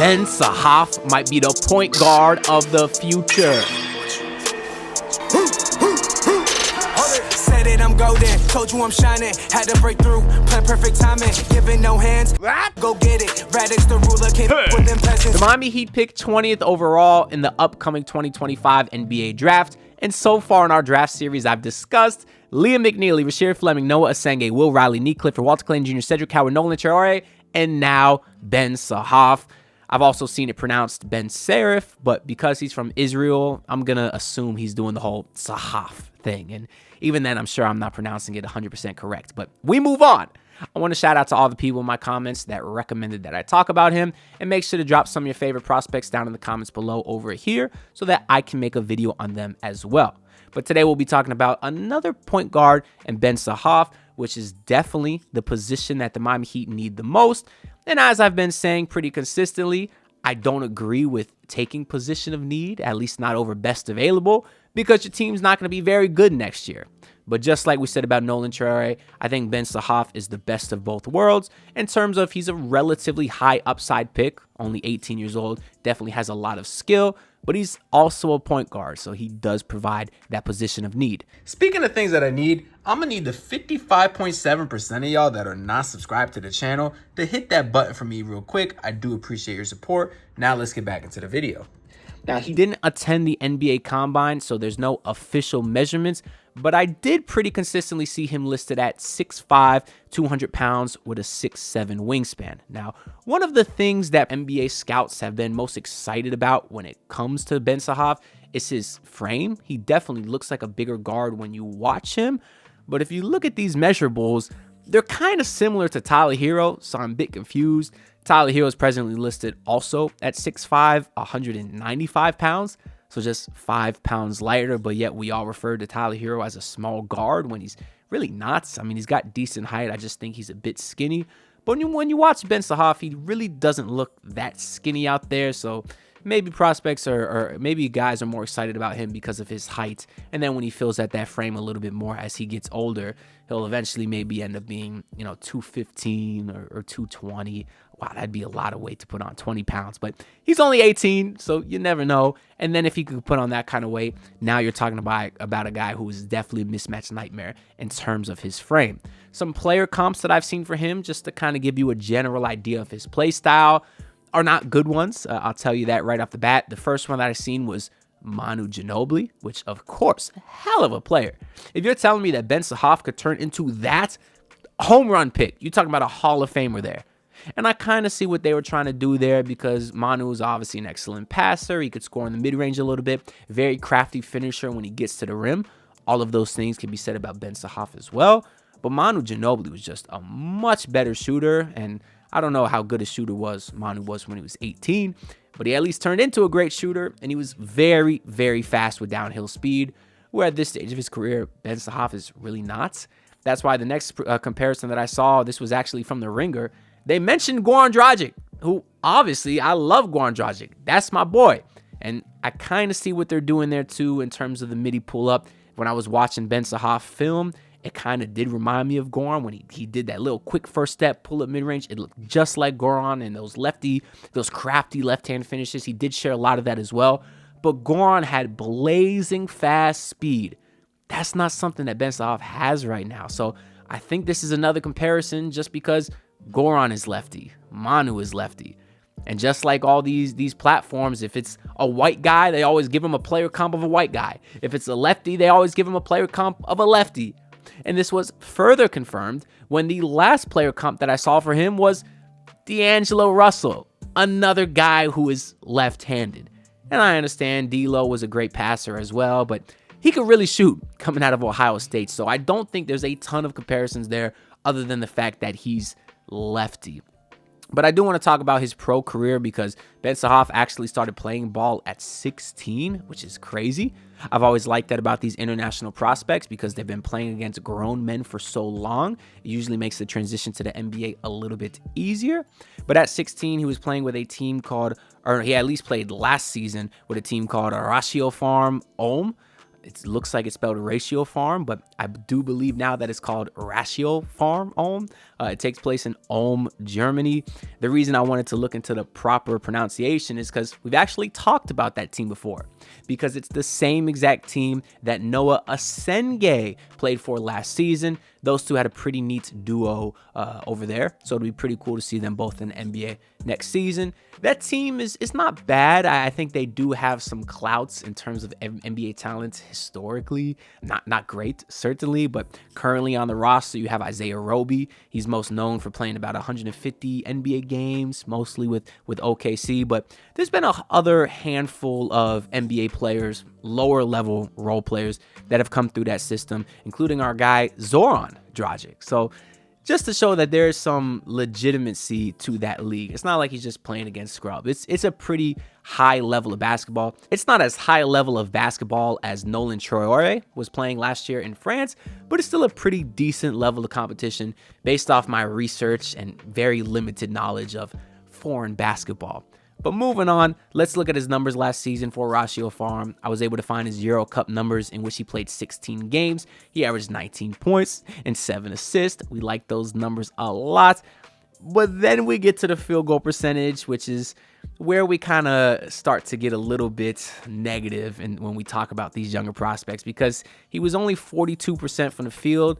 Ben Saraf might be the point guard of the future. Said it, I'm golden. Told you I'm shining. Had to break through. Plan perfect timing. Giving no hands. Go get it. Radix the ruler. Came with them peasants. The Miami Heat picked 20th overall in the upcoming 2025 NBA draft. And so far in our draft series, I've discussed Liam McNeely, Rasheed Fleming, Noah Asenge, Will Riley, Nick Clifford, Walter Clayton Jr., Cedric Howard, Nolan Traore, and now Ben Saraf. I've also seen it pronounced Ben Saraf, but because he's from Israel, I'm going to assume he's doing the whole Saraf thing. And even then, I'm sure I'm not pronouncing it 100% correct. But we move on. I want to shout out to all the people in my comments that recommended that I talk about him, and make sure to drop some of your favorite prospects down in the comments below over here so that I can make a video on them as well. But today we'll be talking about another point guard and Ben Saraf, which is definitely the position that the Miami Heat need the most. And as I've been saying pretty consistently, I don't agree with taking position of need, at least not over best available, because your team's not going to be very good next year. But just like we said about Nolan Traore, I think Ben Saraf is the best of both worlds in terms of he's a relatively high upside pick, only 18 years old, definitely has a lot of skill, but he's also a point guard, so he does provide that position of need. Speaking of things that I need, I'm going to need the 55.7% of y'all that are not subscribed to the channel to hit that button for me real quick. I do appreciate your support. Now let's get back into the video. Now, he didn't attend the NBA Combine, so there's no official measurements, but I did pretty consistently see him listed at 6'5", 200 pounds with a 6'7" wingspan. Now, one of the things that NBA scouts have been most excited about when it comes to Ben Saraf is his frame. He definitely looks like a bigger guard when you watch him, but if you look at these measurables, they're kind of similar to Tyler Hero, so I'm a bit confused. Tyler Hero is presently listed also at 6'5", 195 pounds, so just 5 pounds lighter, but yet we all refer to Tyler Hero as a small guard when he's really not. I mean, he's got decent height. I just think he's a bit skinny. But when you watch Ben Saraf, he really doesn't look that skinny out there, so maybe prospects or maybe guys are more excited about him because of his height. And then when he fills out that frame a little bit more as he gets older, he'll eventually maybe end up being, 215 or 220. Wow, that'd be a lot of weight to put on, 20 pounds. But he's only 18, so you never know. And then if he could put on that kind of weight, now you're talking about a guy who is definitely a mismatch nightmare in terms of his frame. Some player comps that I've seen for him, just to kind of give you a general idea of his play style, are not good ones. I'll tell you that right off the bat. The first one that I seen was Manu Ginobili, which, of course, hell of a player. If you're telling me that Ben Saraf could turn into that home run pick, you're talking about a Hall of Famer there. And I kind of see what they were trying to do there because Manu is obviously an excellent passer. He could score in the mid-range a little bit. Very crafty finisher when he gets to the rim. All of those things can be said about Ben Saraf as well. But Manu Ginobili was just a much better shooter, and I don't know how good a shooter Manu was when he was 18, but he at least turned into a great shooter, and he was very, very fast with downhill speed, where at this stage of his career, Ben Saraf is really not. That's why the next comparison that I saw, this was actually from The Ringer, they mentioned Goran Dragic, who obviously I love Goran Dragic. That's my boy. And I kind of see what they're doing there too in terms of the midi pull-up. When I was watching Ben Saraf film, it kind of did remind me of Goran when he did that little quick first step pull-up mid-range. It looked just like Goran and those crafty left-hand finishes. He did share a lot of that as well. But Goran had blazing fast speed. That's not something that Ben Saraf has right now. So I think this is another comparison just because Goran is lefty, Manu is lefty. And just like all these platforms, if it's a white guy, they always give him a player comp of a white guy. If it's a lefty, they always give him a player comp of a lefty. And this was further confirmed when the last player comp that I saw for him was D'Angelo Russell, another guy who is left-handed. And I understand D'Lo was a great passer as well, but he could really shoot coming out of Ohio State. So I don't think there's a ton of comparisons there other than the fact that he's lefty. But I do want to talk about his pro career because Ben Saraf actually started playing ball at 16, which is crazy. I've always liked that about these international prospects because they've been playing against grown men for so long. It usually makes the transition to the NBA a little bit easier. But at 16, he was playing with a team called, or he at least played last season with a team called Ratio Farm Ulm. It looks like it's spelled Ratio Farm, but I do believe now that it's called Ratio Farm Ulm. It takes place in Ulm, Germany. The reason I wanted to look into the proper pronunciation is because we've actually talked about that team before, because it's the same exact team that Noah Asenge played for last season. Those two had a pretty neat duo over there, so it'll be pretty cool to see them both in the NBA next season. That team is not bad. I think they do have some clouts in terms of NBA talent historically. Not great, certainly, but currently on the roster, you have Isaiah Roby. He's most known for playing about 150 NBA games, mostly with OKC, but there's been a other handful of NBA players, lower level role players that have come through that system, including our guy Zoran Dragic. So just to show that there's some legitimacy to that league. It's not like he's just playing against scrub. It's a pretty high level of basketball. It's not as high level of basketball as Nolan Traore was playing last year in France, but it's still a pretty decent level of competition based off my research and very limited knowledge of foreign basketball. But moving on, let's look at his numbers last season for Ratio Farm. I was able to find his Euro Cup numbers in which he played 16 games. He averaged 19 points and 7 assists. We like those numbers a lot. But then we get to the field goal percentage, which is where we kind of start to get a little bit negative and when we talk about these younger prospects, because he was only 42% from the field,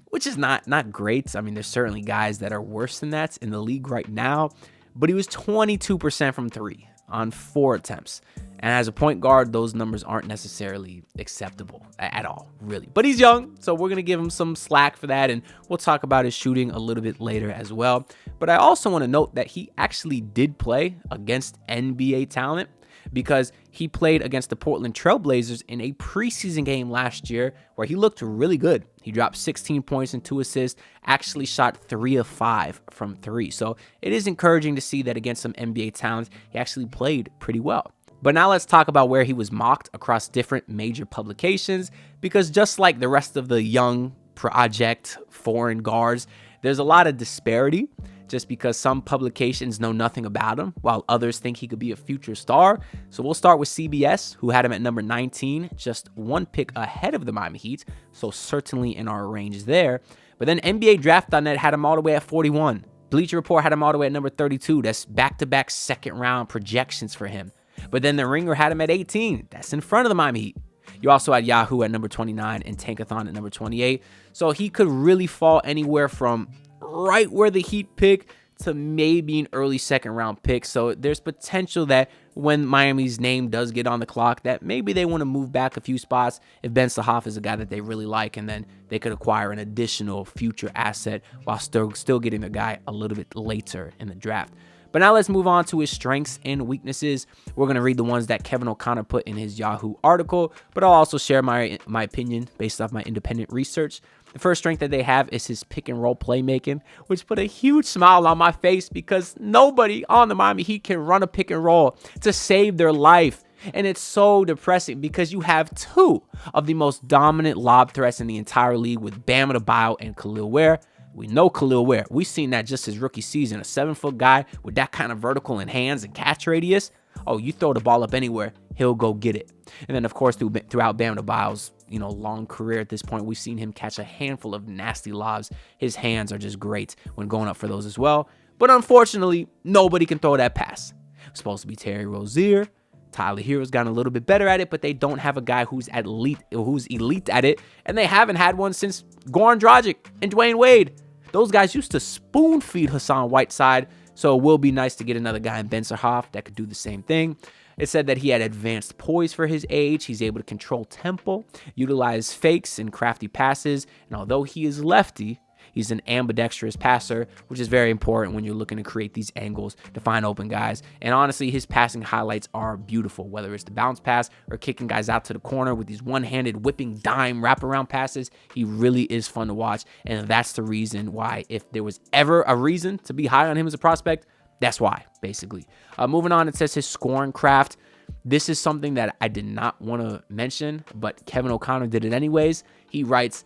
which is not great. I mean, there's certainly guys that are worse than that in the league right now. But he was 22% from three on 4 attempts. And as a point guard, those numbers aren't necessarily acceptable at all, really. But he's young, so we're going to give him some slack for that, and we'll talk about his shooting a little bit later as well. But I also want to note that he actually did play against NBA talent, because he played against the Portland Trailblazers in a preseason game last year where he looked really good. He dropped 16 points and 2 assists, actually shot 3 of 5 from 3. So it is encouraging to see that against some NBA talent, he actually played pretty well. But now let's talk about where he was mocked across different major publications, because just like the rest of the young project foreign guards, there's a lot of disparity, just because some publications know nothing about him, while others think he could be a future star. So we'll start with CBS, who had him at number 19, just 1 pick ahead of the Miami Heat, so certainly in our range there. But then NBA Draft.net had him all the way at 41. Bleacher Report had him all the way at number 32. That's back-to-back second-round projections for him. But then The Ringer had him at 18. That's in front of the Miami Heat. You also had Yahoo at number 29 and Tankathon at number 28. So he could really fall anywhere from right where the Heat pick to maybe an early second-round pick. So there's potential that when Miami's name does get on the clock, that maybe they want to move back a few spots if Ben Saraf is a guy that they really like, and then they could acquire an additional future asset while still getting the guy a little bit later in the draft. But now let's move on to his strengths and weaknesses. We're going to read the ones that Kevin O'Connor put in his Yahoo article, but I'll also share my opinion based off my independent research. The first strength that they have is his pick and roll playmaking, which put a huge smile on my face because nobody on the Miami Heat can run a pick and roll to save their life. And it's so depressing because you have 2 of the most dominant lob threats in the entire league with Bam Adebayo and Khalil Ware. We know Khalil Ware. We've seen that just his rookie season. A 7-foot guy with that kind of vertical in hands and catch radius. Oh, you throw the ball up anywhere, he'll go get it. And then, of course, throughout Bam Adebayo's long career at this point, we've seen him catch a handful of nasty lobs. His hands are just great when going up for those as well. But unfortunately, nobody can throw that pass. It's supposed to be Terry Rozier. Tyler Hero's gotten a little bit better at it, but they don't have a guy who's elite at it, and they haven't had one since Goran Dragic and Dwayne Wade. Those guys used to spoon feed Hassan Whiteside, so it will be nice to get another guy in Ben Saraf that could do the same thing. It said that he had advanced poise for his age. He's able to control tempo, utilize fakes and crafty passes, and although he is lefty, he's an ambidextrous passer, which is very important when you're looking to create these angles to find open guys. And honestly, his passing highlights are beautiful, whether it's the bounce pass or kicking guys out to the corner with these one-handed whipping dime wraparound passes. He really is fun to watch, and that's the reason why, if there was ever a reason to be high on him as a prospect, that's why, basically. Moving on, it says his scoring craft. This is something that I did not want to mention, but Kevin O'Connor did it anyways. He writes,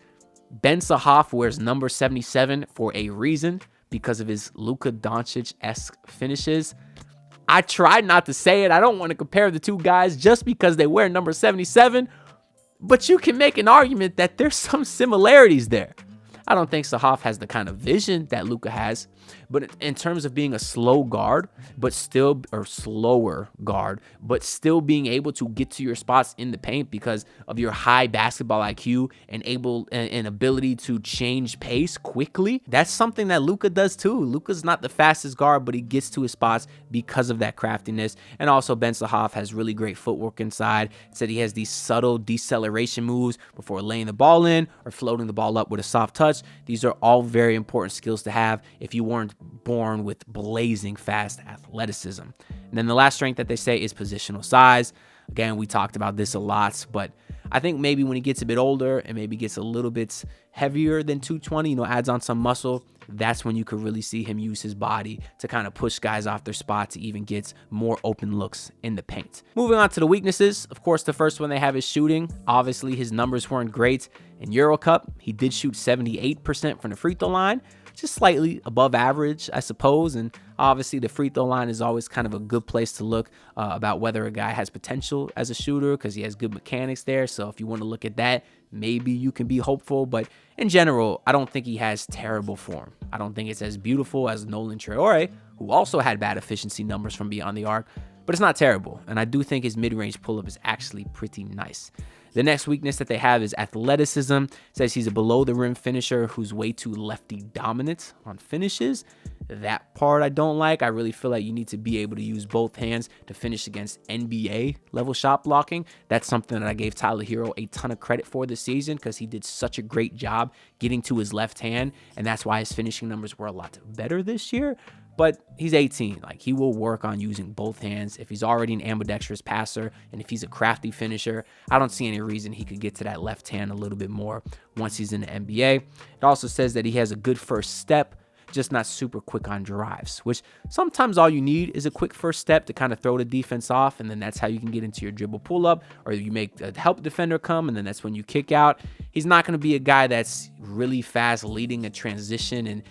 Ben Saraf wears number 77 for a reason, because of his Luka Doncic-esque finishes. I tried not to say it. I don't want to compare the two guys just because they wear number 77. but you can make an argument that there's some similarities there. I don't think Saraf has the kind of vision that Luka has, but in terms of being a slow guard, but still, or slower guard, but still being able to get to your spots in the paint because of your high basketball IQ and ability to change pace quickly. That's something that Luka does too. Luka's not the fastest guard, but he gets to his spots because of that craftiness. And also Ben Saraf has really great footwork inside. Said he has these subtle deceleration moves before laying the ball in or floating the ball up with a soft touch. These are all very important skills to have if you weren't born with blazing fast athleticism. And then the last strength that they say is positional size. Again, we talked about this a lot, but I think maybe when he gets a bit older and maybe gets a little bit heavier than 220, adds on some muscle, that's when you could really see him use his body to kind of push guys off their spot to even get more open looks in the paint. Moving on to the weaknesses, of course, the first one they have is shooting. Obviously, his numbers weren't great. In Euro Cup, he did shoot 78% from the free throw line, just slightly above average, I suppose. And obviously, the free throw line is always kind of a good place to look about whether a guy has potential as a shooter because he has good mechanics there. So if you want to look at that, maybe you can be hopeful. But in general, I don't think he has terrible form. I don't think it's as beautiful as Nolan Traore, who also had bad efficiency numbers from beyond the arc, but it's not terrible. And I do think his mid-range pull-up is actually pretty nice. The next weakness that they have is athleticism. Says he's a below the rim finisher who's way too lefty dominant on finishes. That part I don't like. I really feel like you need to be able to use both hands to finish against NBA level shot blocking. That's something that I gave Tyler Hero a ton of credit for this season because he did such a great job getting to his left hand, and that's why his finishing numbers were a lot better this year. But he's 18. Like, he will work on using both hands. If he's already an ambidextrous passer and if he's a crafty finisher, I don't see any reason he could get to that left hand a little bit more once he's in the NBA. It also says that he has a good first step, just not super quick on drives, which sometimes all you need is a quick first step to kind of throw the defense off, and then that's how you can get into your dribble pull-up, or you make a help defender come, and then that's when you kick out. He's not going to be a guy that's really fast leading a transition and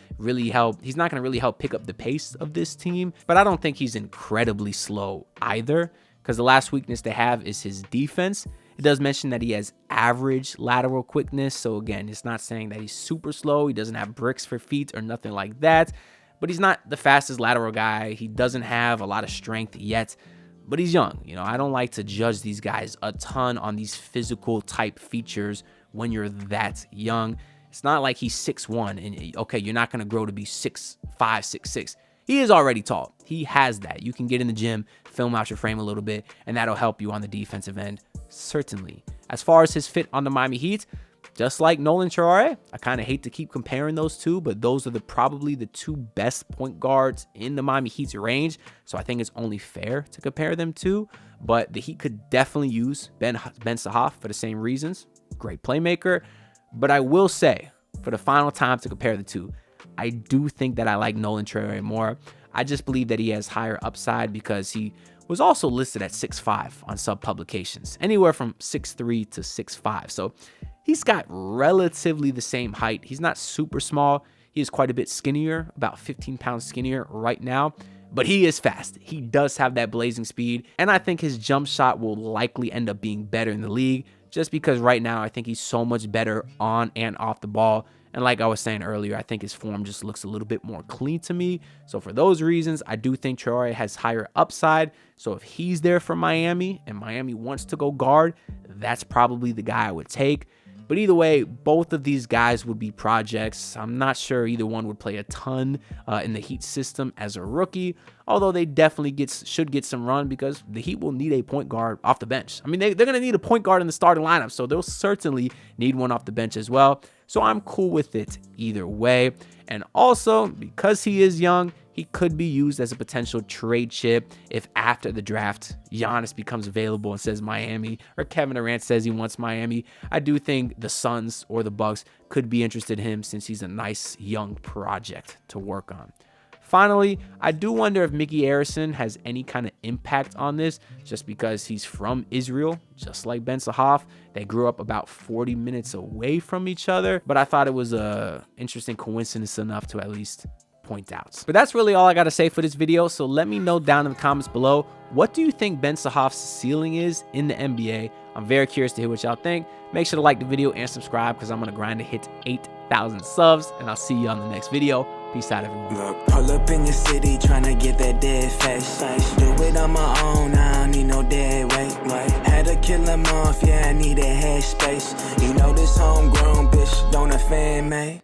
he's not going to really help pick up the pace of this team, but I don't think he's incredibly slow either, because the last weakness they have is his defense. It does mention that he has average lateral quickness. So again, it's not saying that he's super slow. He doesn't have bricks for feet or nothing like that, but he's not the fastest lateral guy. He doesn't have a lot of strength yet, but he's young. I don't like to judge these guys a ton on these physical type features when you're that young. It's not like he's 6'1" and okay, you're not going to grow to be 6'5", 6'6". He is already tall. He has that. You can get in the gym, film out your frame a little bit, and that'll help you on the defensive end, certainly. As far as his fit on the Miami Heat, just like Nolan Traore, I kind of hate to keep comparing those two, but those are probably the two best point guards in the Miami Heat's range, so I think it's only fair to compare them to. But the Heat could definitely use Ben Saraf for the same reasons. Great playmaker. But I will say, for the final time to compare the two, I do think that I like Nolan Traore more. I just believe that he has higher upside because he was also listed at 6'5" on sub publications, anywhere from 6'3" to 6'5". So he's got relatively the same height. He's not super small. He is quite a bit skinnier, about 15 pounds skinnier right now, but he is fast. He does have that blazing speed, and I think his jump shot will likely end up being better in the league just because right now I think he's so much better on and off the ball. And like I was saying earlier, I think his form just looks a little bit more clean to me. So for those reasons, I do think Traore has higher upside. So if he's there for Miami and Miami wants to go guard, that's probably the guy I would take. But either way, both of these guys would be projects. I'm not sure either one would play a ton in the Heat system as a rookie, although they definitely should get some run because the Heat will need a point guard off the bench. I mean, they're going to need a point guard in the starting lineup, so they'll certainly need one off the bench as well. So I'm cool with it either way. And also, because he is young, he could be used as a potential trade chip if after the draft, Giannis becomes available and says Miami, or Kevin Durant says he wants Miami. I do think the Suns or the Bucks could be interested in him since he's a nice young project to work on. Finally, I do wonder if Mickey Arison has any kind of impact on this just because he's from Israel, just like Ben Saraf. They grew up about 40 minutes away from each other, but I thought it was a interesting coincidence enough to at least point out. But that's really all I got to say for this video, so let me know down in the comments below, what do you think Ben Saraf's ceiling is in the NBA? I'm very curious to hear what y'all think. Make sure to like the video and subscribe because I'm going to grind to hit 8,000 subs. And I'll see you on the next video. Peace out, everyone. Look, pull up in your city tryna get that dead face. Do it on my own, I don't need no dead weight. Had to kill him off, yeah, I need a head space. You know this homegrown bitch don't offend me.